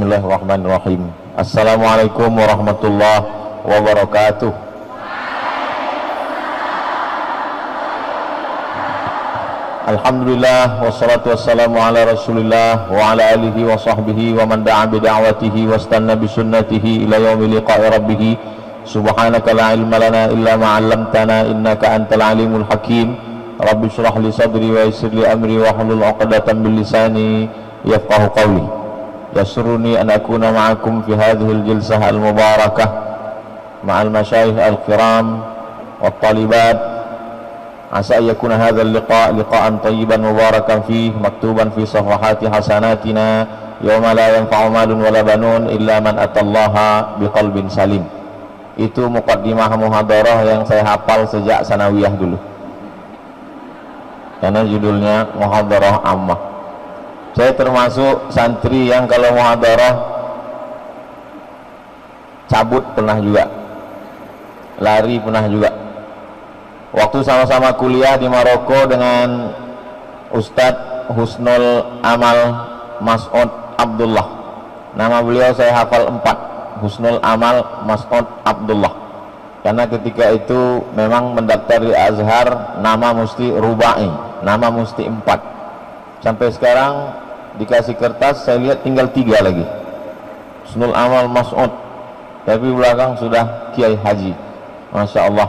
Bismillahirrahmanirrahim. Assalamualaikum warahmatullahi wabarakatuh. Alhamdulillah wassalatu wassalamu ala Rasulillah wa ala alihi wa sahbihi wa man da'a bi da'watihi wastanna bi sunnatihi ila yaumil liqa'i rabbih. Subhanaka la ilma lana illa ma 'allamtana innaka antal alimul hakim. Rabbi shrah li sadri wa yassir li amri wa hlul 'uqdatam min lisani yafqahu qawli. Yasuruni an akuna ma'akum fi hadhihi al-jilsah al-mubarakah ma'al masyayikh al-kiram wa talibat. Asa yakuna hadzal liqa' liqa'an tayyiban mubarakan fihi maktuban fi safahati hasanatina yauma la yanfa'u malun wala banun illa man atallaha biqalbin salim. Itu muqaddimah muhadarah yang saya hafal sejak sanawiyah dulu, karena judulnya muhadarah ammah. Saya termasuk santri yang kalau muhadarah cabut pernah juga, lari pernah juga. Waktu sama-sama kuliah di Maroko dengan Ustadz Husnul Amal Mas'ud Abdullah. Nama beliau saya hafal 4, Husnul Amal Mas'ud Abdullah. Karena ketika itu memang mendaftar di Azhar nama mesti rubai, nama mesti 4. Sampai sekarang dikasih kertas saya lihat tinggal 3 lagi, Husnul Amal Mas'ud, tapi belakang sudah Kiai Haji. Masya Allah.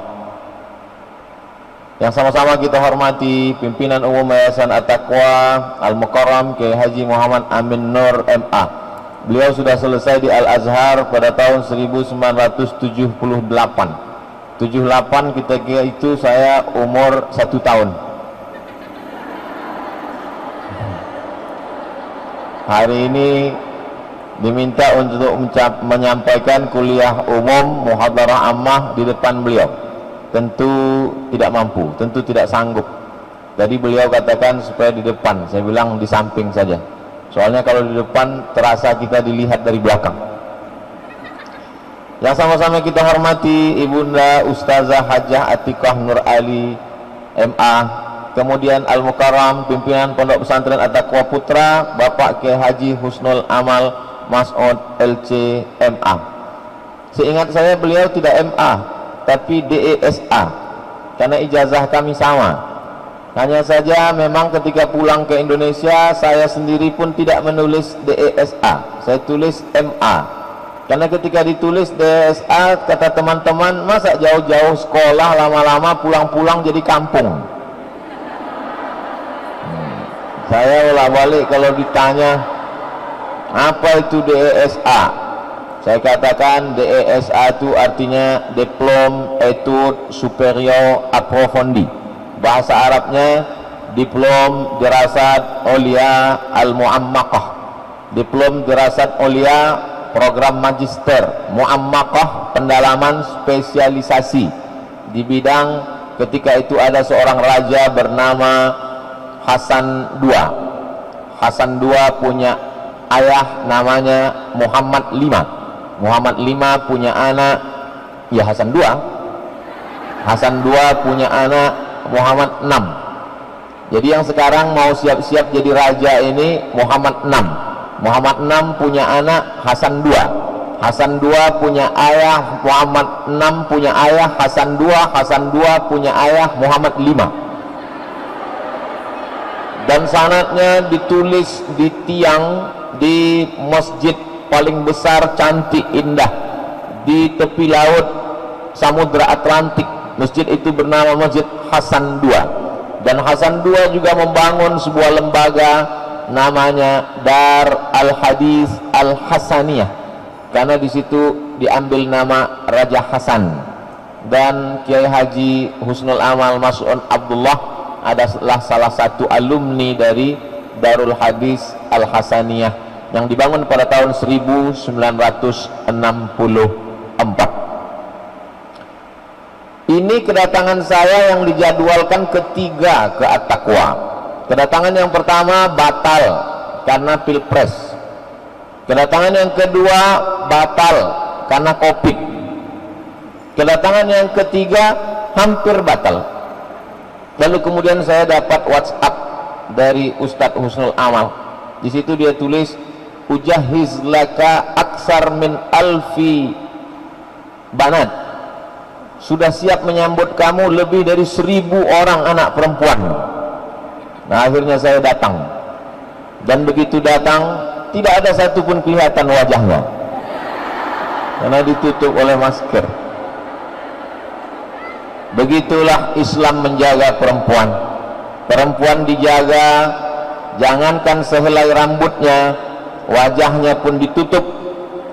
Yang sama-sama kita hormati pimpinan umum Yayasan At-Taqwa Al-Mukarram Kiai Haji Muhammad Amin Nur MA. Beliau sudah selesai di Al-Azhar pada tahun 1978. 78 ketika itu saya umur 1 tahun. Hari ini diminta untuk menyampaikan kuliah umum muhadarah ammah di depan beliau. Tentu tidak mampu, tentu tidak sanggup. Jadi beliau katakan supaya di depan, saya bilang di samping saja. Soalnya kalau di depan terasa kita dilihat dari belakang. Yang sama-sama kita hormati Ibunda Ustazah Hajah Atiqah Nur Ali MA, kemudian Al-Mukarram pimpinan Pondok Pesantren At-Taqwa Putra Bapak Kiai Haji Husnul Amal Mas'ud LC MA. Seingat saya beliau tidak MA tapi DESA, karena ijazah kami sama. Hanya saja memang ketika pulang ke Indonesia saya sendiri pun tidak menulis DESA, saya tulis MA. Karena ketika ditulis DESA kata teman-teman, masa jauh-jauh sekolah lama-lama pulang-pulang jadi kampung. Saya bolak-balik kalau ditanya apa itu DESA, saya katakan DESA itu artinya Diplom Etude Superior Approfondi. Bahasa Arabnya Diplom Dirasat Olia Al-Mu'ammakah, Diplom Dirasat Olia Program Magister Mu'ammakah, pendalaman spesialisasi di bidang. Ketika itu ada seorang raja bernama Hasan II. Hasan II punya ayah namanya Muhammad V. Muhammad V punya anak ya Hasan II. Hasan II punya anak Muhammad VI. Jadi yang sekarang mau siap-siap jadi raja ini Muhammad VI. Muhammad VI punya anak Hasan II. Hasan II punya ayah, Muhammad VI punya ayah Hasan II. Hasan II punya ayah Muhammad V. Dan sanadnya ditulis di tiang di masjid paling besar, cantik, indah di tepi laut Samudra Atlantik. Masjid itu bernama Masjid Hasan II. Dan Hasan II juga membangun sebuah lembaga namanya Dar Al-Hadis Al-Hasaniyah, karena di situ diambil nama Raja Hasan. Dan Kiai Haji Husnul Amal Mas'ud Abdullah adalah salah satu alumni dari Darul Hadis Al-Hasaniyah yang dibangun pada tahun 1964. Ini kedatangan saya yang dijadwalkan ketiga ke At-Taqwa. Kedatangan yang pertama batal karena pilpres. Kedatangan yang kedua batal karena Covid. Kedatangan yang ketiga hampir batal. Lalu kemudian saya dapat WhatsApp dari Ustadz Husnul Amal. Di situ dia tulis, ujahiz laka aksar min alfi banat, sudah siap menyambut kamu lebih dari 1000 orang anak perempuan. Nah, akhirnya saya datang, dan begitu datang tidak ada satupun kelihatan wajahnya karena ditutup oleh masker. Begitulah Islam menjaga perempuan. Perempuan dijaga, jangankan sehelai rambutnya, wajahnya pun ditutup,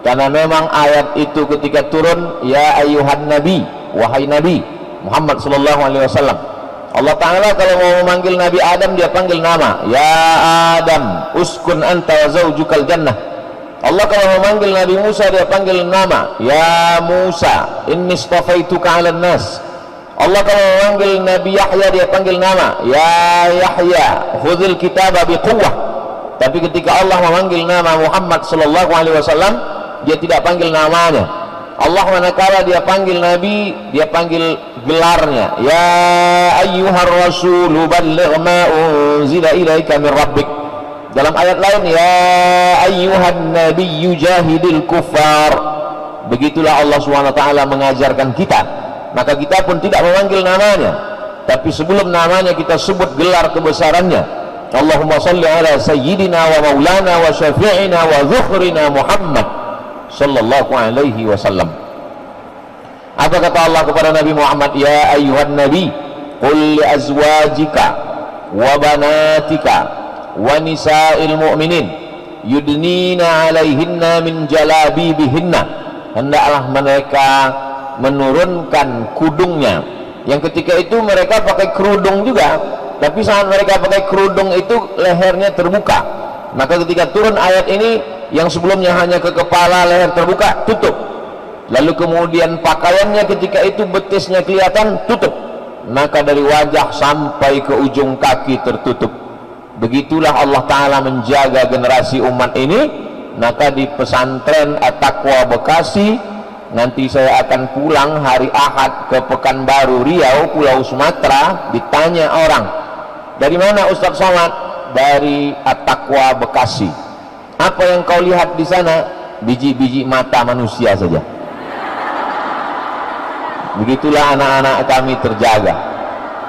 karena memang ayat itu ketika turun, ya ayyuhan nabi, wahai nabi Muhammad sallallahu alaihi wasallam, Allah Ta'ala kalau mau memanggil Nabi Adam dia panggil nama, ya Adam uskun anta wa zawjukal jannah. Allah kalau memanggil Nabi Musa dia panggil nama, ya Musa inni istafaituka 'alan nas. Allah kalau memanggil Nabi Yahya dia panggil nama, ya Yahya khudhil kitaba biquwwah. Tapi ketika Allah memanggil nama Muhammad sallallahu alaihi wasallam, dia tidak panggil namanya. Allah manakala dia panggil Nabi, dia panggil gelarnya, ya ayyuhar rasulu balligh ma unzila ilaika min rabbik. Dalam ayat lain, ya ayyuhan nabiyyu jahidil kuffar. Begitulah Allah SWT mengajarkan kita. Maka kita pun tidak memanggil namanya, tapi sebelum namanya kita sebut gelar kebesarannya. Allahumma salli ala sayyidina wa maulana wa syafi'ina wa dhukhrina Muhammad sallallahu alaihi wasallam. Apa kata Allah kepada Nabi Muhammad? Ya ayyuhan nabi qul li azwajika wa banatika wa nisa'il mu'minin yudnina alaihinna min jalabibihinna. Hendaklah mereka menurunkan kudungnya, yang ketika itu mereka pakai kerudung juga, tapi saat mereka pakai kerudung itu lehernya terbuka. Maka ketika turun ayat ini, yang sebelumnya hanya ke kepala, leher terbuka, tutup. Lalu kemudian pakaiannya ketika itu betisnya kelihatan, tutup. Maka dari wajah sampai ke ujung kaki tertutup. Begitulah Allah Ta'ala menjaga generasi umat ini. Maka di pesantren At-Taqwa Bekasi, nanti saya akan pulang hari Ahad ke Pekanbaru Riau, Pulau Sumatera. Ditanya orang, dari mana Ustaz Somad? Dari At-Taqwa Bekasi. Apa yang kau lihat di sana? Biji-biji mata manusia saja. Begitulah anak-anak kami terjaga,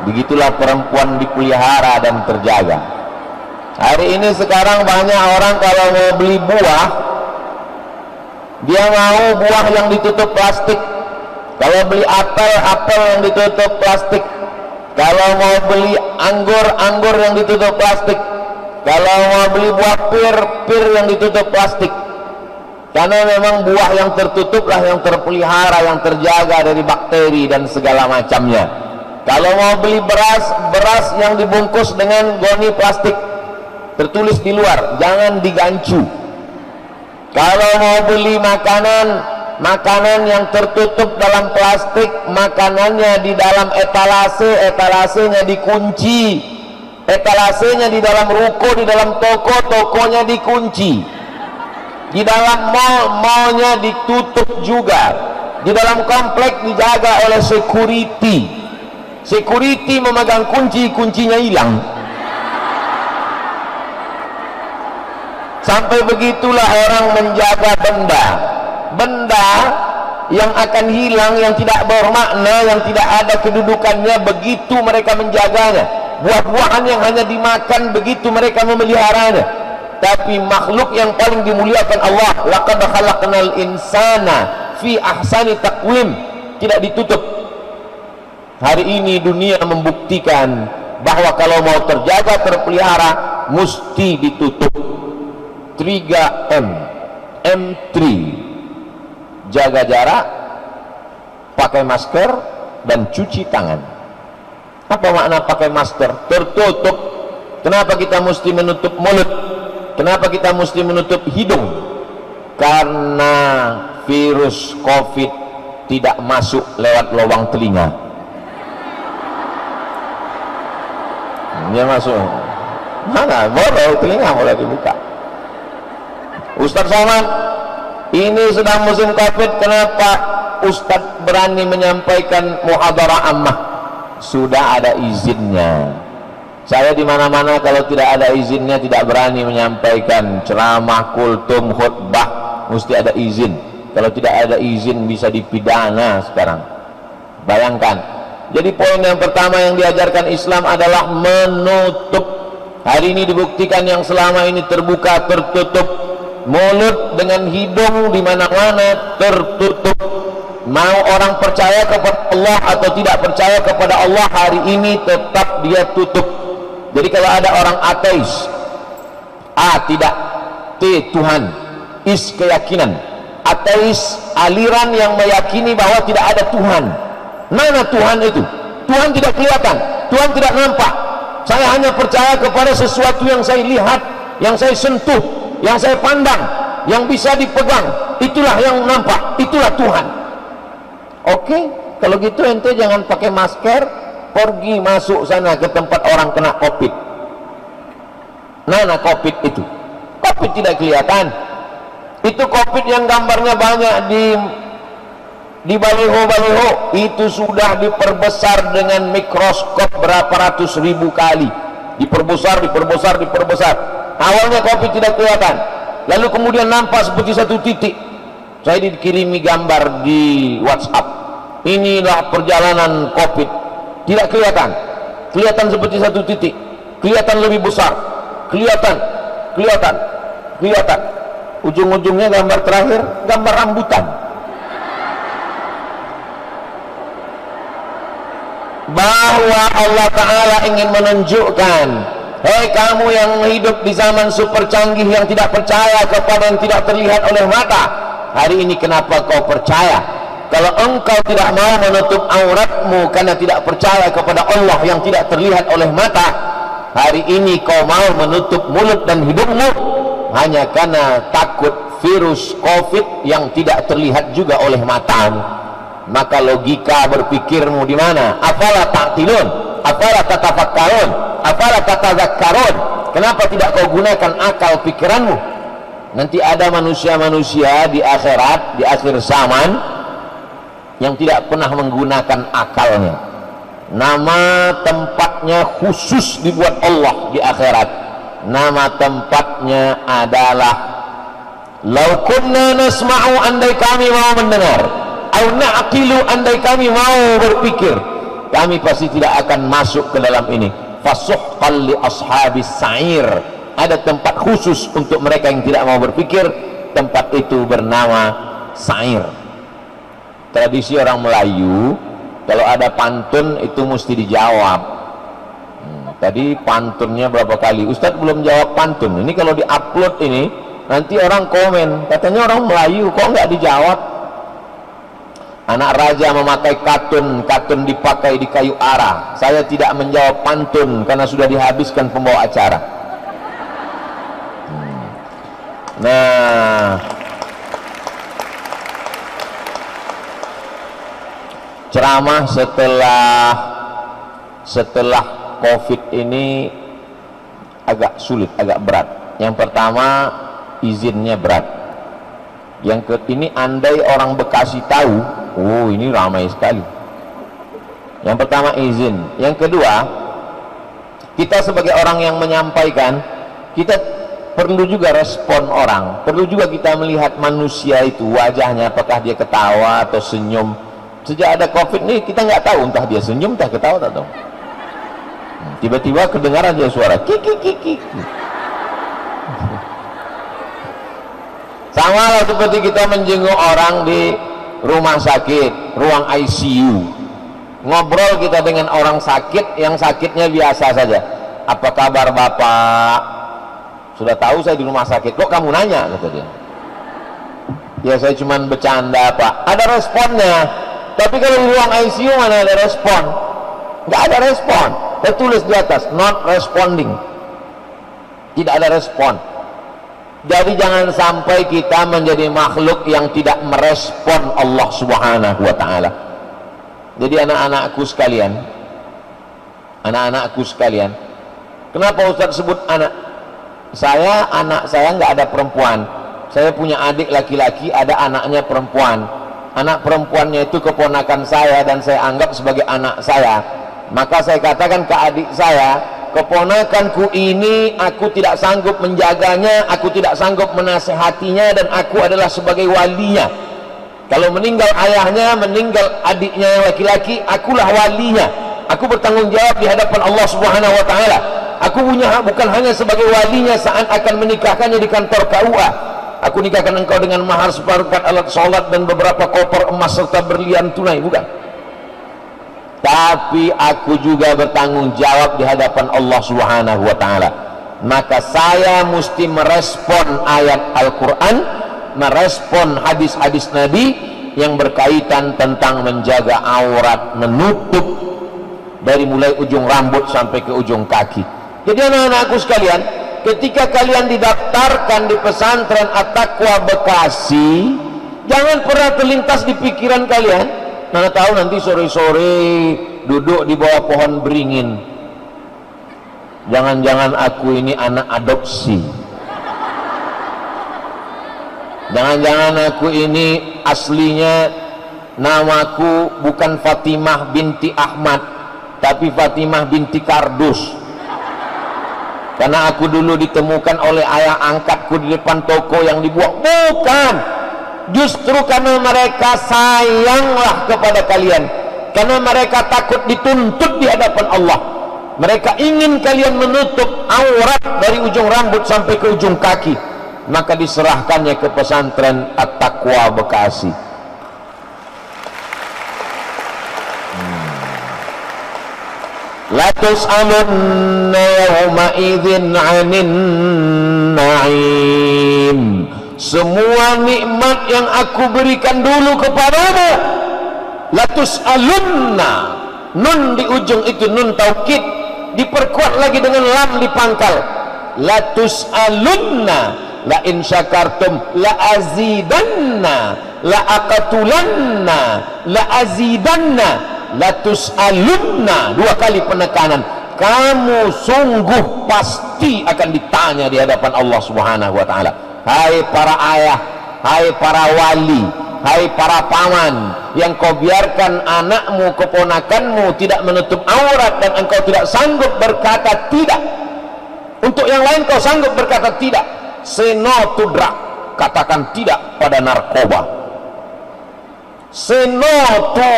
begitulah perempuan dipelihara dan terjaga. Hari ini sekarang banyak orang kalau mau beli buah, dia mau buah yang ditutup plastik. Kalau beli apel, apel yang ditutup plastik. Kalau mau beli anggur, anggur yang ditutup plastik. Kalau mau beli buah pir, pir yang ditutup plastik. Karena memang buah yang tertutup lah yang terpelihara, yang terjaga dari bakteri dan segala macamnya. Kalau mau beli beras, beras yang dibungkus dengan goni plastik, tertulis di luar, jangan digancu. Kalau mau beli makanan, makanan yang tertutup dalam plastik, makanannya di dalam etalase, etalasenya dikunci. Etalasenya di dalam ruko, di dalam toko, tokonya dikunci. Di dalam mall, mallnya ditutup juga. Di dalam komplek dijaga oleh security. Security memegang kunci, kuncinya hilang. Sampai begitulah orang menjaga benda. Benda yang akan hilang, yang tidak bermakna, yang tidak ada kedudukannya, begitu mereka menjaganya. Buah-buahan yang hanya dimakan, begitu mereka memeliharanya. Tapi makhluk yang paling dimuliakan Allah, laqad khalaqnal insana fi ahsani taqwim, tidak ditutup. Hari ini dunia membuktikan bahwa kalau mau terjaga, terpelihara, mesti ditutup. 3M, M3, jaga jarak, pakai masker, dan cuci tangan. Apa makna pakai masker? Tertutup. Kenapa kita mesti menutup mulut? Kenapa kita mesti menutup hidung? Karena virus COVID tidak masuk lewat lubang telinga. Dia masuk mana? Boleh telinga boleh dibuka. Ustaz Somad, ini sedang musim COVID, kenapa Ustaz berani menyampaikan muhadarah ammah? Sudah ada izinnya. Saya di mana-mana kalau tidak ada izinnya tidak berani menyampaikan ceramah, kultum, khutbah, mesti ada izin. Kalau tidak ada izin bisa dipidana sekarang. Bayangkan. Jadi poin yang pertama yang diajarkan Islam adalah menutup. Hari ini dibuktikan yang selama ini terbuka tertutup. Mulut dengan hidung di mana-mana tertutup. Mau orang percaya kepada Allah atau tidak percaya kepada Allah, hari ini tetap dia tutup. Jadi kalau ada orang ateis, A tidak, T Tuhan, is keyakinan. Ateis aliran yang meyakini bahwa tidak ada Tuhan. Mana Tuhan itu? Tuhan tidak kelihatan, Tuhan tidak nampak. Saya hanya percaya kepada sesuatu yang saya lihat, yang saya sentuh, yang saya pandang, yang bisa dipegang. Itulah yang nampak, itulah Tuhan. Oke, kalau gitu ente jangan pakai masker, pergi masuk sana ke tempat orang kena COVID. Mana COVID itu? COVID tidak kelihatan. Itu COVID yang gambarnya banyak di baliho-baliho, itu sudah diperbesar dengan mikroskop berapa ratus ribu kali. Diperbesar. Awalnya COVID tidak kelihatan, lalu kemudian nampak seperti satu titik. Saya dikirimi gambar di WhatsApp. Inilah perjalanan COVID. Tidak kelihatan, kelihatan seperti satu titik, kelihatan lebih besar, kelihatan. Ujung-ujungnya gambar terakhir, gambar rambutan. Bahwa Allah Ta'ala ingin menunjukkan, hei kamu yang hidup di zaman super canggih, yang tidak percaya kepada yang tidak terlihat oleh mata, hari ini kenapa kau percaya? Kalau engkau tidak mau menutup auratmu karena tidak percaya kepada Allah yang tidak terlihat oleh mata, hari ini kau mau menutup mulut dan hidungmu hanya karena takut virus COVID yang tidak terlihat juga oleh matamu. Maka logika berpikirmu di mana? Afala ta'qilun, afala tatafakkarun, afala tatadzakkarun. Kenapa tidak kau gunakan akal pikiranmu? Nanti ada manusia-manusia di akhirat, di akhir zaman, yang tidak pernah menggunakan akalnya. Nama tempatnya khusus dibuat Allah di akhirat. Nama tempatnya adalah lau kunna nasma'u, andai kami mau mendengar, au na'qilu, andai kami mau berpikir, kami pasti tidak akan masuk ke dalam ini. Fasuhqan li ashabis sa'ir. Ada tempat khusus untuk mereka yang tidak mau berpikir. Tempat itu bernama sa'ir. Tradisi orang Melayu, kalau ada pantun itu mesti dijawab. Tadi pantunnya berapa kali? Ustadz belum jawab pantun. Ini kalau diupload ini, nanti orang komen, katanya orang Melayu kok nggak dijawab. Anak raja memakai katun, katun dipakai di kayu arah. Saya tidak menjawab pantun karena sudah dihabiskan pembawa acara. Nah, ceramah setelah COVID ini agak sulit, agak berat. Yang pertama, izinnya berat. Yang ini andai orang Bekasi tahu, oh ini ramai sekali. Yang pertama izin. Yang kedua, kita sebagai orang yang menyampaikan, kita perlu juga respon orang. Perlu juga kita melihat manusia itu, wajahnya, apakah dia ketawa atau senyum. Sejak ada COVID ini kita nggak tahu entah dia senyum, entah ketawa atau tiba-tiba kedengaran aja suara kiki. Sama lah seperti kita menjenguk orang di rumah sakit, ruang ICU. Ngobrol kita dengan orang sakit, yang sakitnya biasa saja. Apa kabar Bapak? Sudah tahu saya di rumah sakit. Kok kamu nanya? Kata dia. Ya saya cuma bercanda Pak. Ada responnya. Tapi kalau di ruang ICU mana ada respon? Nggak ada respon. Tertulis di atas not responding. Tidak ada respon. Jadi jangan sampai kita menjadi makhluk yang tidak merespon Allah Subhanahu wa ta'ala. Jadi anak-anakku sekalian, kenapa Ustaz sebut anak? Anak saya nggak ada perempuan. Saya punya adik laki-laki, ada anaknya perempuan. Anak perempuannya itu keponakan saya dan saya anggap sebagai anak saya. Maka saya katakan ke adik saya, keponakanku ini aku tidak sanggup menjaganya, aku tidak sanggup menasehatinya, dan aku adalah sebagai walinya. Kalau meninggal ayahnya, meninggal adiknya yang laki-laki, akulah walinya. Aku bertanggung jawab di hadapan Allah Subhanahu wa taala. Aku punya hak bukan hanya sebagai walinya saat akan menikahkannya di kantor KUA. Aku nikahkan engkau dengan mahar seperempat alat sholat dan beberapa koper emas serta berlian tunai, bukan. Tapi aku juga bertanggung jawab di hadapan Allah Subhanahu wa taala. Maka saya mesti merespon ayat Al-Quran, merespon hadis-hadis Nabi yang berkaitan tentang menjaga aurat, menutup dari mulai ujung rambut sampai ke ujung kaki. Jadi anak-anakku sekalian, ketika kalian didaftarkan di pesantren At-Taqwa Bekasi, jangan pernah terlintas di pikiran kalian, mana tahu nanti sore-sore duduk di bawah pohon beringin, jangan-jangan aku ini anak adopsi, jangan-jangan aku ini aslinya namaku bukan Fatimah binti Ahmad tapi Fatimah binti Kardus, karena aku dulu ditemukan oleh ayah angkatku di depan toko yang dibuang. Bukan, justru karena mereka sayanglah kepada kalian, karena mereka takut dituntut di hadapan Allah. Mereka ingin kalian menutup aurat dari ujung rambut sampai ke ujung kaki, maka diserahkannya ke pesantren At-Taqwa Bekasi. La tus'alunna yawma idzin 'anin na'im. Semua nikmat yang aku berikan dulu kepadamu, la tus'alunna, nun di ujung itu nun taukid, diperkuat lagi dengan lam di pangkal. La tus'alunna, la in syakartum la azidanna, la aqtulanna la azidanna, la tus'alunna, dua kali penekanan. Kamu sungguh pasti akan ditanya di hadapan Allah Subhanahu wa taala. Hai para ayah, hai para wali, hai para paman yang kau biarkan anakmu, keponakanmu tidak menutup aurat dan engkau tidak sanggup berkata tidak. Untuk yang lain kau sanggup berkata tidak. Say no to drug, katakan tidak pada narkoba. Say no to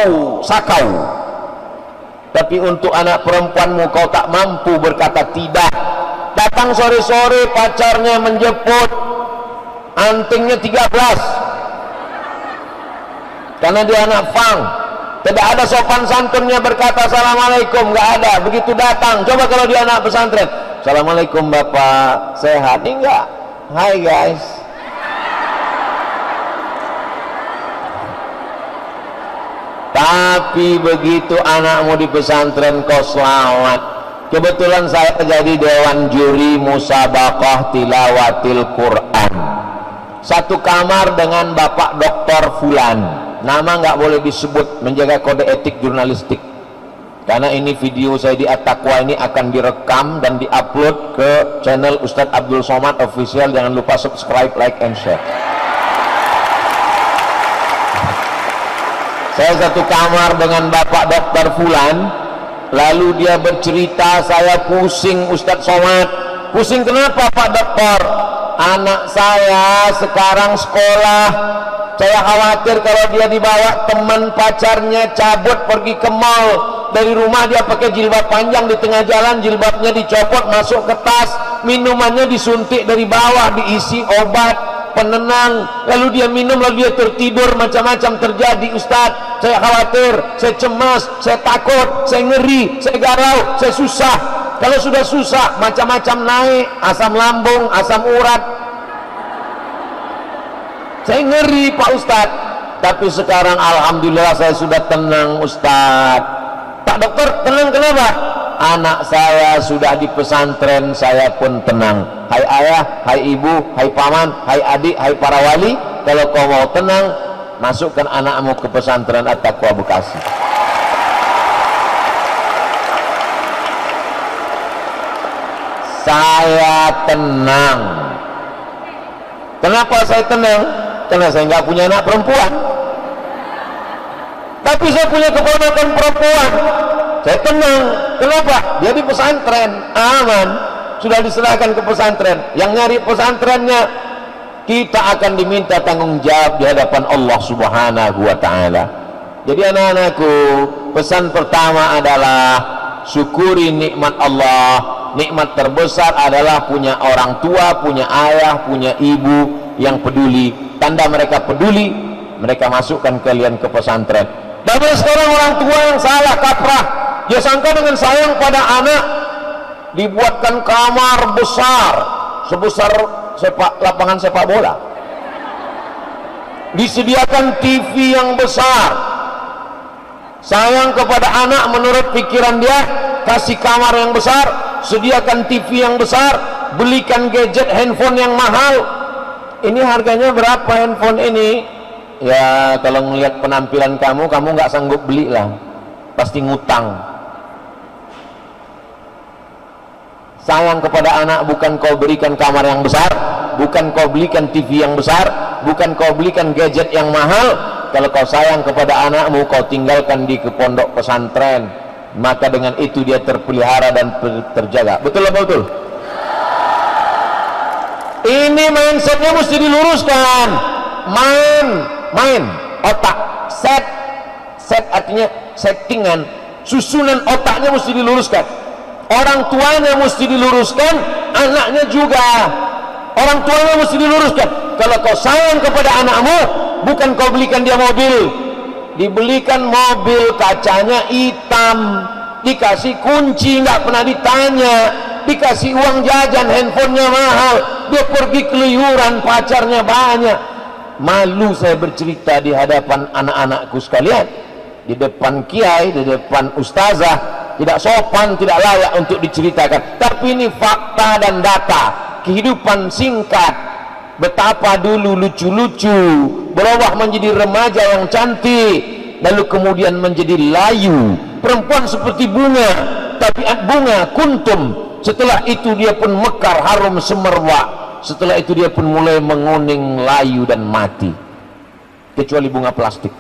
sakau. Tapi untuk anak perempuanmu kau tak mampu berkata tidak. Datang sore-sore pacarnya menjemput, antingnya 13, karena dia anak fang, tidak ada sopan santunnya berkata assalamualaikum, nggak ada. Begitu datang, coba kalau dia anak pesantren, assalamualaikum bapak, sehat? Enggak, hai guys. Tapi begitu anakmu di pesantren kau selamat. Kebetulan saya jadi dewan juri musabaqah tilawatil Quran, satu kamar dengan Bapak Dr. Fulan, nama nggak boleh disebut, menjaga kode etik jurnalistik, karena ini video saya di At-Taqwa ini akan direkam dan diupload ke channel Ustadz Abdul Somad Official. Jangan lupa subscribe, like, and share. Saya satu kamar dengan Bapak Dr. Fulan, lalu dia bercerita, saya pusing Ustadz Somad. Pusing kenapa Pak Dokter? Anak saya sekarang sekolah, saya khawatir kalau dia dibawa teman pacarnya cabut pergi ke mall, dari rumah dia pakai jilbab panjang, di tengah jalan jilbabnya dicopot masuk ke tas, minumannya disuntik dari bawah, diisi obat penenang, lalu dia minum, lalu dia tertidur, macam-macam terjadi Ustadz. Saya khawatir, saya cemas, saya takut, saya ngeri, saya galau, saya susah. Kalau sudah susah, macam-macam naik, asam lambung, asam urat, saya ngeri Pak Ustadz. Tapi sekarang alhamdulillah saya sudah tenang Ustadz. Pak Dokter, tenang kenapa? Anak saya sudah di pesantren, saya pun tenang. Hai ayah, hai ibu, hai paman, hai adik, hai para wali, kalau kau mau tenang, masukkan anakmu ke pesantren At-Taqwa Bekasi. Saya tenang. Kenapa saya tenang? Karena saya nggak punya anak perempuan, tapi saya punya keponakan perempuan. Saya tenang. Kenapa? Dia di pesantren, aman. Sudah diserahkan ke pesantren. Yang nyari pesantrennya, kita akan diminta tanggung jawab di hadapan Allah Subhanahu wa ta'ala. Jadi anak-anakku, pesan pertama adalah syukuri nikmat Allah. Nikmat terbesar adalah punya orang tua, punya ayah, punya ibu yang peduli. Tanda mereka peduli, mereka masukkan kalian ke pesantren. Dan sekarang orang tua yang salah kaprah, dia sangka dengan sayang pada anak dibuatkan kamar besar sebesar lapangan sepak bola, disediakan TV yang besar. Sayang kepada anak, menurut pikiran dia, kasih kamar yang besar, sediakan TV yang besar, belikan gadget handphone yang mahal. Ini harganya berapa handphone ini? Ya kalau ngelihat penampilan kamu nggak sanggup beli lah, pasti ngutang. Sayang kepada anak, bukan kau berikan kamar yang besar, bukan kau belikan TV yang besar, bukan kau belikan gadget yang mahal. Kalau kau sayang kepada anakmu, kau tinggalkan di pondok pesantren, maka dengan itu dia terpelihara dan terjaga. Betul apa betul? Ini mindsetnya mesti diluruskan. Main otak, set artinya settingan, susunan otaknya mesti diluruskan. Orang tuanya mesti diluruskan, anaknya juga. Orang tuanya mesti diluruskan. Kalau kau sayang kepada anakmu, bukan kau belikan dia mobil, dibelikan mobil kacanya hitam, dikasih kunci nggak pernah ditanya, dikasih uang jajan, handphonenya mahal, dia pergi keluyuran, pacarnya banyak. Malu saya bercerita di hadapan anak-anakku sekalian, di depan kiai, di depan ustazah. Tidak sopan, tidak layak untuk diceritakan, tapi ini fakta dan data kehidupan singkat. Betapa dulu lucu-lucu, berubah menjadi remaja yang cantik, lalu kemudian menjadi layu, perempuan seperti bunga, tabiat bunga kuntum. Setelah itu dia pun mekar, harum semerbak. Setelah itu dia pun mulai menguning, layu dan mati, kecuali bunga plastik.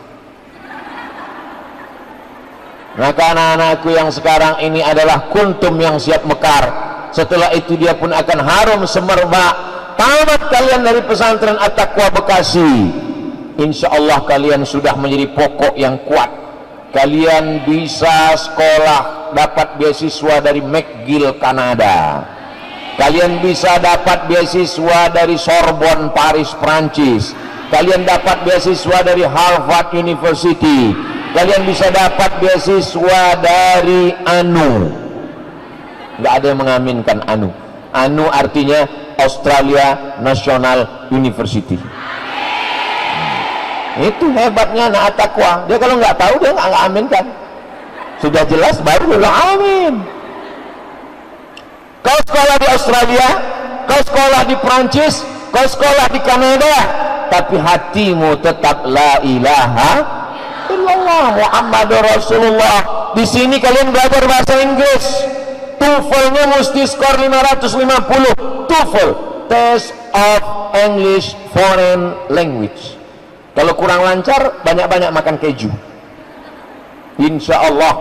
Maka anak-anakku yang sekarang ini adalah kuntum yang siap mekar. Setelah itu dia pun akan harum semerbak. Tamat kalian dari pesantren At-Taqwa Bekasi, insya Allah kalian sudah menjadi pokok yang kuat. Kalian bisa sekolah, dapat beasiswa dari McGill Kanada. Kalian bisa dapat beasiswa dari Sorbonne Paris Prancis. Kalian dapat beasiswa dari Harvard University. Kalian bisa dapat beasiswa dari ANU. Nggak ada yang mengaminkan ANU. ANU artinya Australia National University. Itu hebatnya anak At-Taqwa. Dia kalau nggak tahu, dia nggak aminkan. Sudah jelas baru dia amin. Kau sekolah di Australia, kau sekolah di Prancis, kau sekolah di Kanada, tapi hatimu tetap la ilaha illallah Muhammadur Rasulullah. Di sini kalian belajar bahasa Inggris, TOEFL-nya mesti skor 550. TOEFL, Test of English Foreign Language. Kalau kurang lancar, banyak-banyak makan keju. Insya Allah,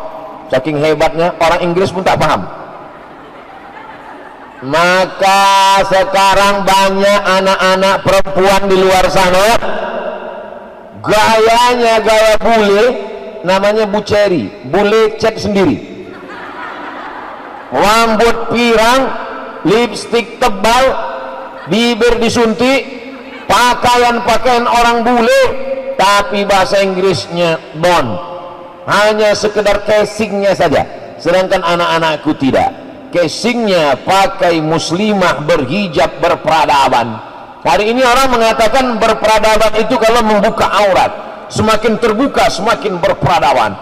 saking hebatnya orang Inggris pun tak paham. Maka sekarang banyak anak-anak perempuan di luar sana, gayanya gaya bule, namanya buceri, bule cat sendiri, rambut pirang, lipstik tebal, bibir disuntik, pakaian orang bule, tapi bahasa Inggrisnya bond, hanya sekedar casingnya saja. Sedangkan anak-anakku tidak, casingnya pakai muslimah, berhijab, berperadaban. Hari ini orang mengatakan berperadaban itu kalau membuka aurat, semakin terbuka semakin berperadaban.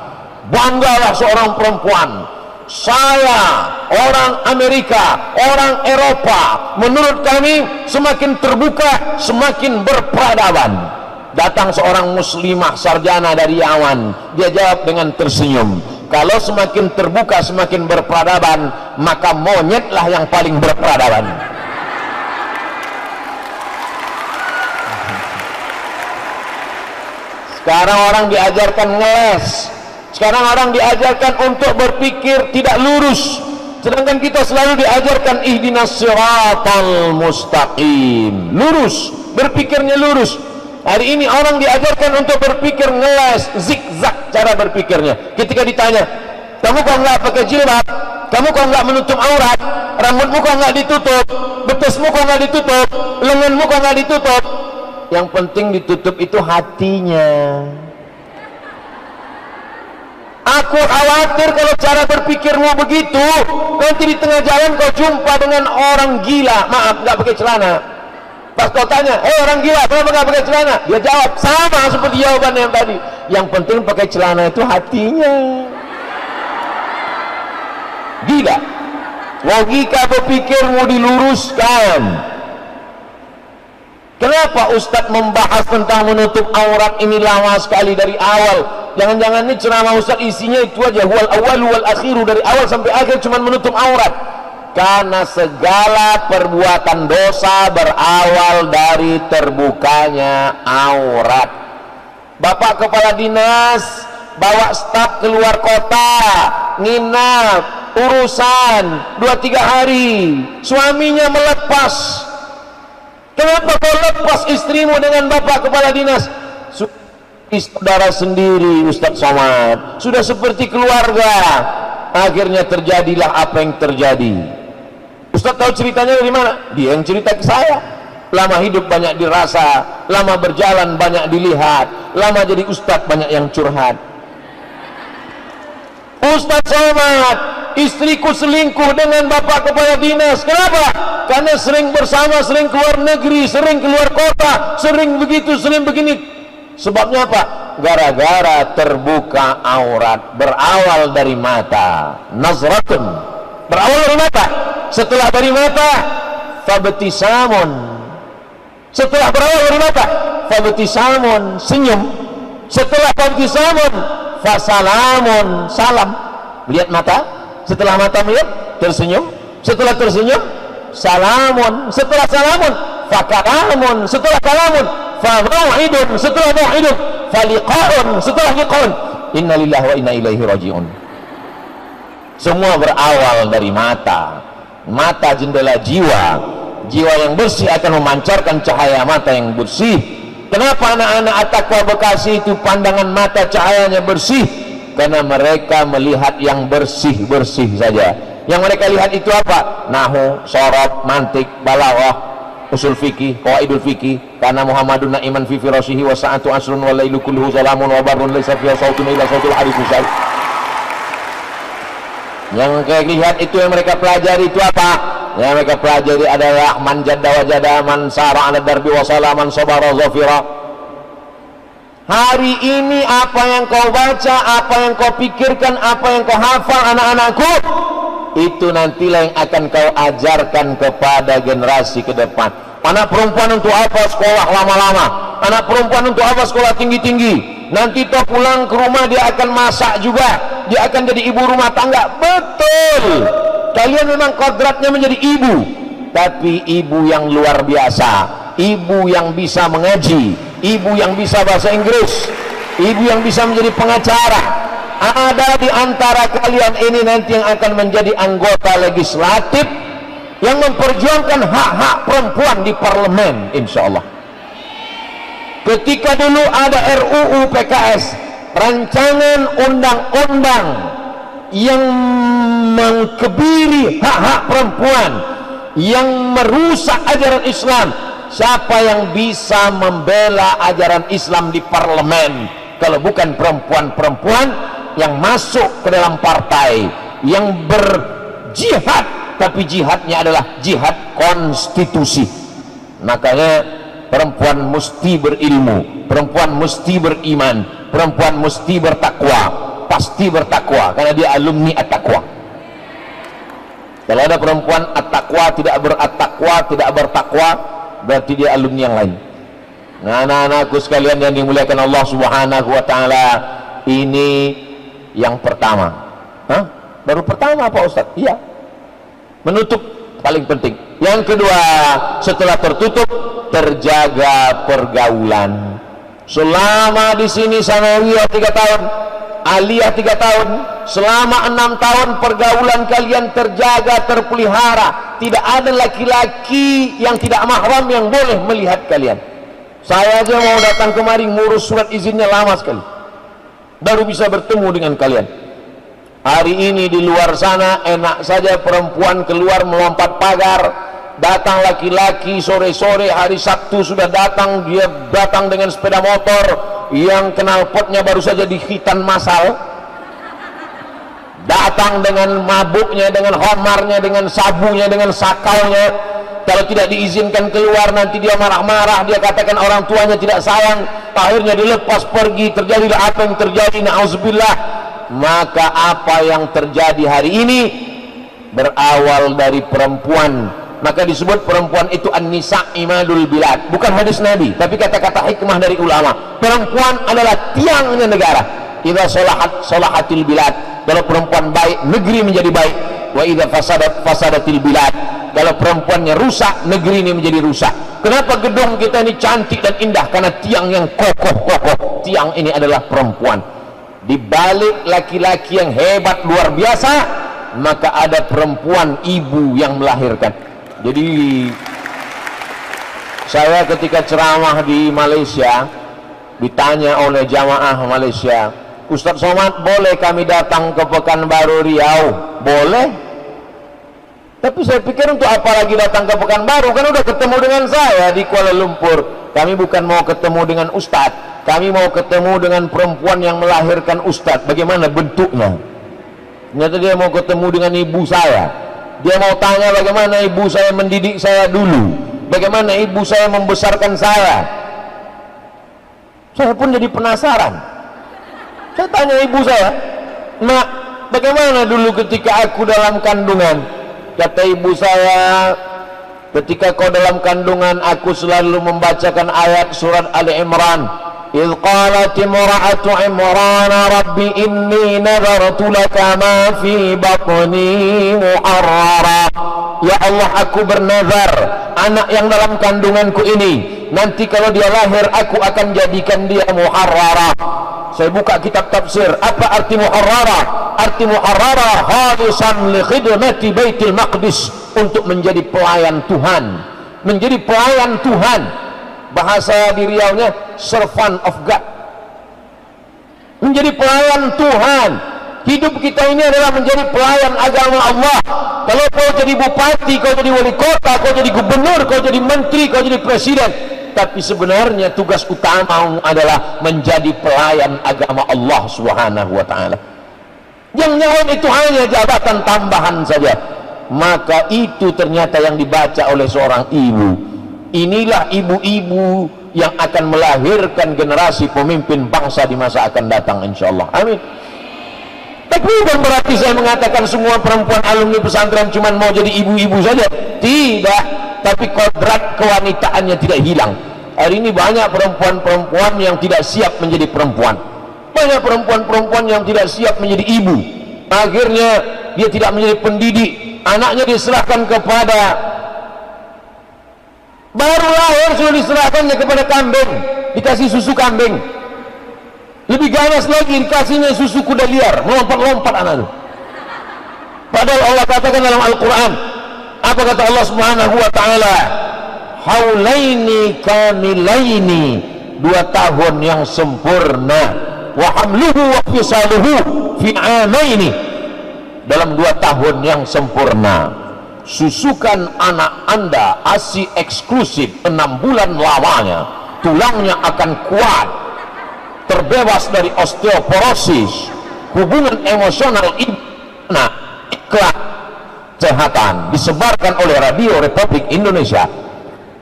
Banggalah seorang perempuan, saya orang Amerika, orang Eropa, menurut kami semakin terbuka semakin berperadaban. Datang seorang muslimah sarjana dari Yaman, dia jawab dengan tersenyum, kalau semakin terbuka semakin berperadaban, maka monyetlah yang paling berperadaban. Sekarang orang diajarkan ngeles, Sekarang orang diajarkan untuk berpikir tidak lurus, sedangkan kita selalu diajarkan ihdinas siratal mustaqim, lurus, berpikirnya lurus. Hari ini orang diajarkan untuk berpikir ngeles, zigzag cara berpikirnya. Ketika ditanya, kamu kok nggak pakai jilbab, kamu kok nggak menutup aurat, rambutmu kok nggak ditutup, betismu kok nggak ditutup, lenganmu kok nggak ditutup, yang penting ditutup itu hatinya. Aku khawatir kalau cara berpikirmu begitu, nanti di tengah jalan kau jumpa dengan orang gila, maaf nggak pakai celana. Pas kau tanya, orang gila kenapa nggak pakai celana? Dia jawab sama seperti jawaban yang tadi. Yang penting pakai celana itu hatinya. Gila. Logika berpikirmu diluruskan. Kenapa Ustadz membahas tentang menutup aurat ini lama sekali dari awal? Jangan-jangan ini ceramah Ustadz isinya itu aja, wal awal wal akhiru, dari awal sampai akhir cuma menutup aurat. Karena segala perbuatan dosa berawal dari terbukanya aurat. Bapak kepala dinas bawa staf keluar kota, nginap, urusan 2-3 hari, suaminya melepas. Kenapa kau lepas istrimu dengan bapak kepala dinas? Saudara sendiri Ustadz Somad, sudah seperti keluarga. Akhirnya terjadilah apa yang terjadi. Ustadz tahu ceritanya dari mana? Dia yang cerita ke saya. Lama hidup banyak dirasa, lama berjalan banyak dilihat, lama jadi ustadz banyak yang curhat. Ustadz Somad, istriku selingkuh dengan bapak kepala dinas. Kenapa? Karena sering bersama, sering keluar negeri, sering keluar kota, sering begitu, sering begini. Sebabnya apa? Gara-gara terbuka aurat. Berawal dari mata, nazratun, berawal dari mata. Setelah dari mata, fabtisamun. Setelah berawal dari mata, fabtisamun, senyum. Setelah fabtisamun, fasalamun, salam. Lihat mata, setelah mata melihat, tersenyum. Setelah tersenyum, salamun. Setelah salamun, fakalamun. Setelah kalamun, famau'idun. Setelah mau'idun, faliqa'un. Setelah liqa'un, inna lillahi wa inna ilaihi raji'un. Semua berawal dari mata. Mata jendela jiwa. Jiwa yang bersih akan memancarkan cahaya mata yang bersih. Kenapa anak-anak At-Taqwa Bekasi itu pandangan mata cahayanya bersih? Karena mereka melihat yang bersih-bersih saja. Yang mereka lihat itu apa? Nahu, sorab, mantik, balaghah, usul fikih, qawaidul fikih. Karena Muhammadun na'iman fi firashihi wa sa'atu asrun wa lailu kulluhu salamun wa barrun laysa fiha sautun illa sautul hadis musal. Yang mereka lihat itu, yang mereka pelajari itu apa? Yang mereka pelajari adalah man jadda wa jada, man sara ala darbi wa sala, man sabara zafira. Hari ini apa yang kau baca, apa yang kau pikirkan, apa yang kau hafal anak-anakku, itu nantilah yang akan kau ajarkan kepada generasi ke depan. Anak perempuan untuk apa sekolah lama-lama? Anak perempuan untuk apa sekolah tinggi-tinggi? Nanti toh pulang ke rumah dia akan masak juga, dia akan jadi ibu rumah tangga. Betul, kalian memang kodratnya menjadi ibu, tapi ibu yang luar biasa, ibu yang bisa mengaji, ibu yang bisa bahasa Inggris, ibu yang bisa menjadi pengacara. Ada di antara kalian ini nanti yang akan menjadi anggota legislatif yang memperjuangkan hak-hak perempuan di parlemen, insya Allah. Ketika dulu ada RUU PKS, rancangan undang-undang yang mengkebiri hak-hak perempuan, yang merusak ajaran Islam, siapa yang bisa membela ajaran Islam di parlemen kalau bukan perempuan-perempuan yang masuk ke dalam partai, yang berjihad, tapi jihadnya adalah jihad konstitusi. Makanya perempuan mesti berilmu, perempuan mesti beriman, perempuan mesti bertakwa, pasti bertakwa karena dia alumni At-Taqwa. Kalau ada perempuan At-Taqwa tidak berat-takwa, tidak bertakwa, berarti dia alumni yang lain. Nah, anak-anakku sekalian yang dimuliakan Allah Subhanahu wa taala, ini yang pertama. Hah? Baru pertama Pak Ustaz? Iya. Menutup paling penting. Yang kedua, setelah tertutup, terjaga pergaulan. Selama di sini sanawiyah 3 tahun, aliyah 3 tahun, selama 6 tahun pergaulan kalian terjaga, terpelihara, tidak ada laki-laki yang tidak mahram yang boleh melihat kalian. Saya aja mau datang kemari ngurus surat izinnya lama sekali, baru bisa bertemu dengan kalian. Hari ini di luar sana enak saja perempuan keluar melompat pagar, datang laki-laki sore-sore hari Sabtu sudah datang, dia datang dengan sepeda motor yang knalpotnya baru saja dihitan masal, datang dengan mabuknya, dengan homarnya, dengan sabunya, dengan sakalnya. Kalau tidak diizinkan keluar nanti dia marah-marah, dia katakan orang tuanya tidak sayang, akhirnya dilepas pergi, terjadilah apa yang terjadi, na'udzubillah. Maka apa yang terjadi hari ini berawal dari perempuan. Maka disebut perempuan itu an-nisa imadul bilad, bukan hadis Nabi, tapi kata-kata hikmah dari ulama. Perempuan adalah tiangnya negara. Idza salahatil bilad, kalau perempuan baik negeri menjadi baik. Wa idza fasadatil bilad, kalau perempuannya rusak negeri ini menjadi rusak. Kenapa gedung kita ini cantik dan indah? Karena tiang yang kokoh. Tiang ini adalah perempuan. Di balik laki-laki yang hebat luar biasa, maka ada perempuan, ibu yang melahirkan. Jadi saya ketika ceramah di Malaysia ditanya oleh jamaah Malaysia, Ustadz Somad, boleh kami datang ke Pekanbaru Riau? Boleh. Tapi saya pikir untuk apa lagi datang ke Pekanbaru, kan udah ketemu dengan saya di Kuala Lumpur. Kami bukan mau ketemu dengan Ustadz, kami mau ketemu dengan perempuan yang melahirkan Ustadz. Bagaimana bentuknya? Ternyata dia mau ketemu dengan ibu saya. Dia mau tanya bagaimana ibu saya mendidik saya dulu, bagaimana ibu saya membesarkan saya. Saya pun jadi penasaran. Saya tanya ibu saya, "Mak, bagaimana dulu ketika aku dalam kandungan?" Kata ibu saya, "Ketika kau dalam kandungan, aku selalu membacakan ayat surat Ali Imran. إذ قالت امرأة عمران رب إني نذرت لك ما في بطني محررا." Ya Allah, aku bernazar anak yang dalam kandunganku ini, nanti kalau dia lahir aku akan jadikan dia muharrara. Saya buka kitab tafsir, apa arti muharrara? Arti muharrara khalisan li khidmati Baitul Maqdis, untuk menjadi pelayan Tuhan, menjadi pelayan Tuhan. Bahasa di Riaunya servant of God, menjadi pelayan Tuhan. Hidup kita ini adalah menjadi pelayan agama Allah. Kalau kau jadi bupati, kau jadi wali kota, kau jadi gubernur, kau jadi menteri, kau jadi presiden, tapi sebenarnya tugas utamamu adalah menjadi pelayan agama Allah Subhanahu wa ta'ala. Yang lain itu hanya jabatan tambahan saja. Maka itu ternyata yang dibaca oleh seorang ibu. Inilah ibu-ibu yang akan melahirkan generasi pemimpin bangsa di masa akan datang, insyaallah. Amin. Tapi bukan berarti saya mengatakan semua perempuan alumni pesantren cuma mau jadi ibu-ibu saja. Tidak. Tapi kodrat kewanitaannya tidak hilang. Hari ini banyak perempuan-perempuan yang tidak siap menjadi perempuan. Banyak perempuan-perempuan yang tidak siap menjadi ibu. Akhirnya dia tidak menjadi pendidik. Anaknya diserahkan kepada, baru lahir sudah diserahkannya kepada kambing, dikasih susu kambing. Lebih ganas lagi dikasihnya susu kuda liar, melompat-lompat anak itu. Padahal Allah katakan dalam Al-Quran, apa kata Allah Subhanahu wa ta'ala? Haulaini kamilaini, 2 tahun yang sempurna. Wa hamluhu wa fisaluhu fi amaini, dalam 2 tahun yang sempurna. Susukan anak Anda ASI eksklusif 6 bulan lamanya, tulangnya akan kuat, terbebas dari osteoporosis, hubungan emosional ibu anak, iklan kesehatan, disebarkan oleh Radio Republik Indonesia.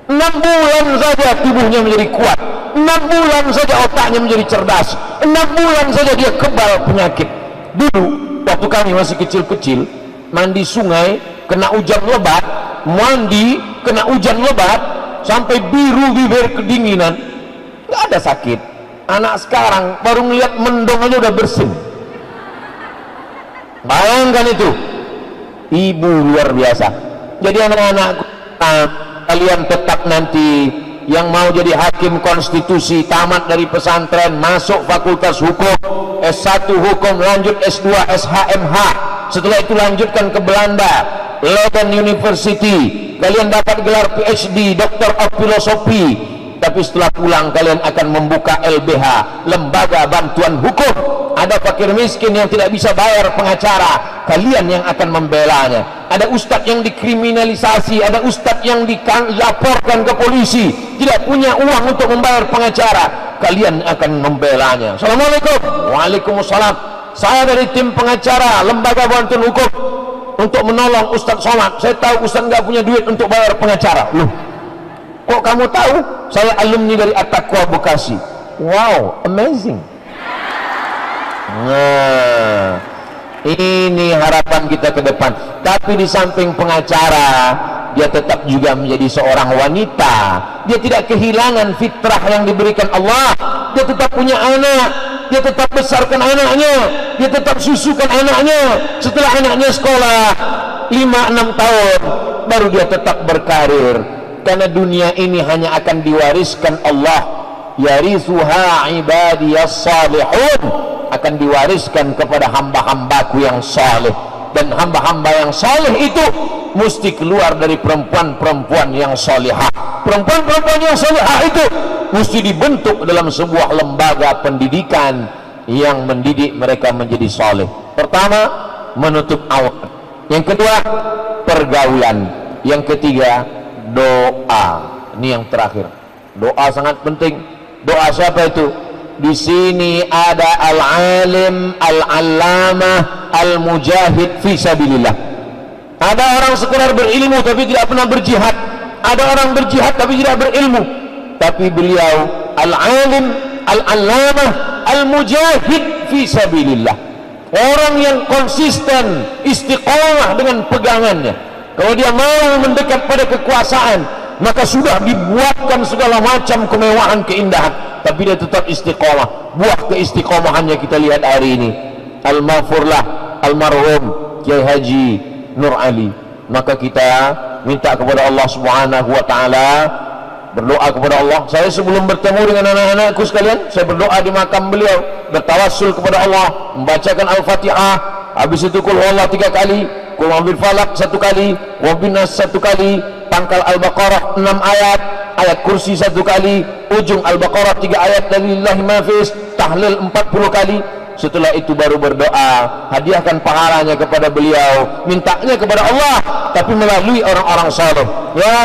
6 bulan saja tubuhnya menjadi kuat, 6 bulan saja otaknya menjadi cerdas, 6 bulan saja dia kebal penyakit. Dulu waktu kami masih kecil-kecil, mandi sungai kena hujan lebat, mandi kena hujan lebat sampai biru bibir kedinginan, nggak ada sakit. Anak sekarang baru ngeliat mendong aja udah bersin. Bayangkan itu, ibu luar biasa. Jadi anak-anakku, kalian tetap nanti yang mau jadi hakim konstitusi, tamat dari pesantren, masuk fakultas hukum, S1 hukum, lanjut S2 SHMH, setelah itu lanjutkan ke Belanda, Leiden University, kalian dapat gelar PhD, Doctor of Philosophy. Tapi setelah pulang kalian akan membuka LBH, Lembaga Bantuan Hukum. Ada fakir miskin yang tidak bisa bayar pengacara, kalian yang akan membelanya. Ada ustadz yang dikriminalisasi, ada ustadz yang dilaporkan ke polisi, tidak punya uang untuk membayar pengacara, kalian akan membelanya. Assalamualaikum. Waalaikumsalam. Saya dari tim pengacara Lembaga Bantuan Hukum untuk menolong Ustadz Somad. Saya tahu Ustadz nggak punya duit untuk bayar pengacara. Loh, kok kamu tahu? Saya alumni dari At-Taqwa Bekasi. Wow, amazing. Nah, ini harapan kita ke depan. Tapi di samping pengacara, dia tetap juga menjadi seorang wanita. Dia tidak kehilangan fitrah yang diberikan Allah. Dia tetap punya anak, dia tetap besarkan anaknya, dia tetap susukan anaknya. Setelah anaknya sekolah 5-6 tahun, baru dia tetap berkarir. Karena dunia ini hanya akan diwariskan Allah. Yarithuha ibadiyas salihun, akan diwariskan kepada hamba-hambaku yang saleh. Dan hamba-hamba yang saleh itu mesti keluar dari perempuan-perempuan yang salihah. Perempuan-perempuan yang salihah itu mesti dibentuk dalam sebuah lembaga pendidikan yang mendidik mereka menjadi saleh. Pertama, menutup aurat. Yang kedua, pergaulan. Yang ketiga, doa. Ini yang terakhir. Doa sangat penting. Doa siapa itu? Di sini ada al-alim, al-allamah, al-mujahid fi sabilillah. Ada orang sekedar berilmu tapi tidak pernah berjihad. Ada orang berjihad tapi tidak berilmu. Tapi beliau al-alim, al-allamah, al-mujahid fi sabilillah. Orang yang konsisten, istiqomah dengan pegangannya. Kalau dia mau mendekat pada kekuasaan, maka sudah dibuatkan segala macam kemewahan, keindahan, tapi dia tetap istiqomah. Buah keistiqomahannya kita lihat hari ini. Al-Maghfurlah almarhum Kiai Haji Nur Ali. Maka kita minta kepada Allah Subhanahu wa taala, berdoa kepada Allah. Saya sebelum bertemu dengan anak-anakku sekalian, saya berdoa di makam beliau, bertawassul kepada Allah, membacakan Al-Fatihah, habis itu qul huwallahu 3 kali, qul a'udzu falaq 1 kali, wa binnas 1 kali, pangkal Al-Baqarah 6 ayat, ayat kursi 1 kali, ujung Al-Baqarah 3 ayat, lillahi ma fis, tahlil 40 kali. Setelah itu baru berdoa, hadiahkan pahalanya kepada beliau, mintanya kepada Allah, tapi melalui orang-orang saleh. Ya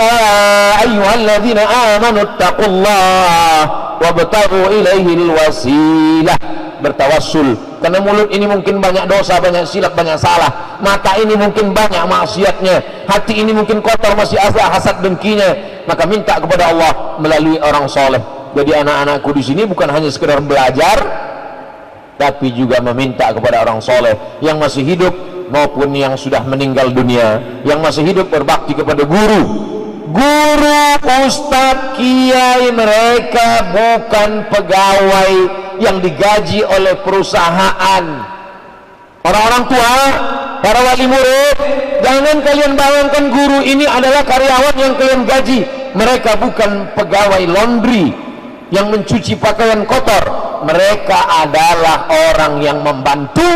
ayyuhalladzina amanu taqullaha wabtaghu ilaihil wasilah. Bertawassul, karena mulut ini mungkin banyak dosa, banyak silap, banyak salah. Mata ini mungkin banyak maksiatnya, hati ini mungkin kotor, masih ada hasad dengkinya. Maka minta kepada Allah melalui orang soleh. Jadi anak-anakku di sini bukan hanya sekedar belajar, tapi juga meminta kepada orang soleh yang masih hidup maupun yang sudah meninggal dunia. Yang masih hidup berbakti kepada guru, ustadz, kiai. Mereka bukan pegawai yang digaji oleh perusahaan. Orang-orang tua, para wali murid, jangan kalian bayangkan guru ini adalah karyawan yang kalian gaji. Mereka bukan pegawai laundry yang mencuci pakaian kotor. Mereka adalah orang yang membantu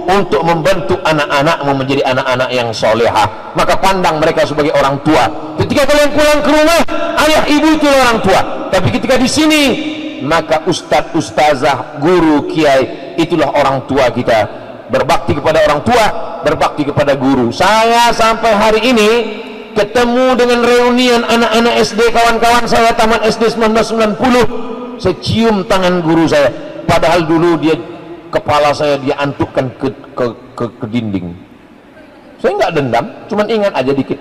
untuk membentuk anak-anakmu menjadi anak-anak yang solehah. Maka pandang mereka sebagai orang tua. Ketika kalian pulang ke rumah, ayah ibu itu orang tua. Tapi ketika di sini, maka ustadz, ustazah, guru, kiai, itulah orang tua kita. Berbakti kepada orang tua, berbakti kepada guru. Saya sampai hari ini ketemu dengan reunian anak-anak SD, kawan-kawan saya taman SD 1990. Saya cium tangan guru saya, padahal dulu dia, kepala saya dia antukkan ke dinding. Saya nggak dendam, cuman ingat aja dikit.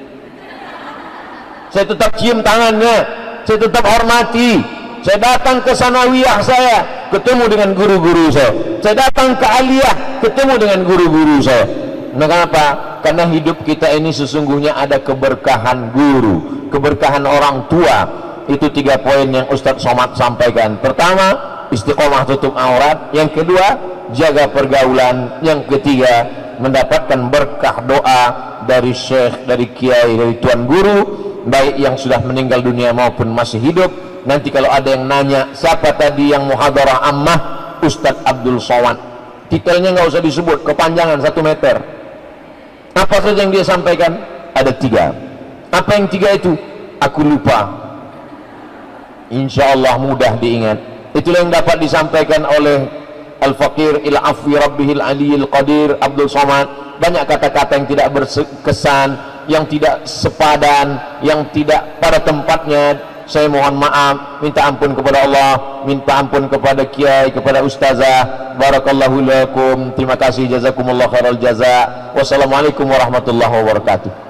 Saya tetap cium tangannya, saya tetap hormati. Saya datang ke sanawiyah saya, ketemu dengan guru-guru saya. Saya datang ke aliyah, ketemu dengan guru-guru saya. Nah, kenapa? Karena hidup kita ini sesungguhnya ada keberkahan guru, keberkahan orang tua. Itu 3 poin yang Ustadz Somad sampaikan. Pertama, istiqomah tutup aurat. Yang kedua, jaga pergaulan. Yang ketiga, mendapatkan berkah doa dari syekh, dari kiai, dari tuan guru, baik yang sudah meninggal dunia maupun masih hidup. Nanti kalau ada yang nanya siapa tadi yang muhadarah ammah, Ustadz Abdul Somad. titelnya nggak usah disebut, kepanjangan 1 meter. Apa saja yang dia sampaikan? Ada 3. Apa yang 3 itu? Aku lupa. Insya Allah mudah diingat. Itulah yang dapat disampaikan oleh Al-Faqir ila afwi rabbihil aliyil qadir Abdul Somad. Banyak kata-kata yang tidak berkesan, yang tidak sepadan, yang tidak pada tempatnya. Saya mohon maaf, minta ampun kepada Allah, minta ampun kepada kiai, kepada ustazah. Barakallahu lakum. Terima kasih, jazakumullah khairal jaza. Wassalamualaikum warahmatullahi wabarakatuh.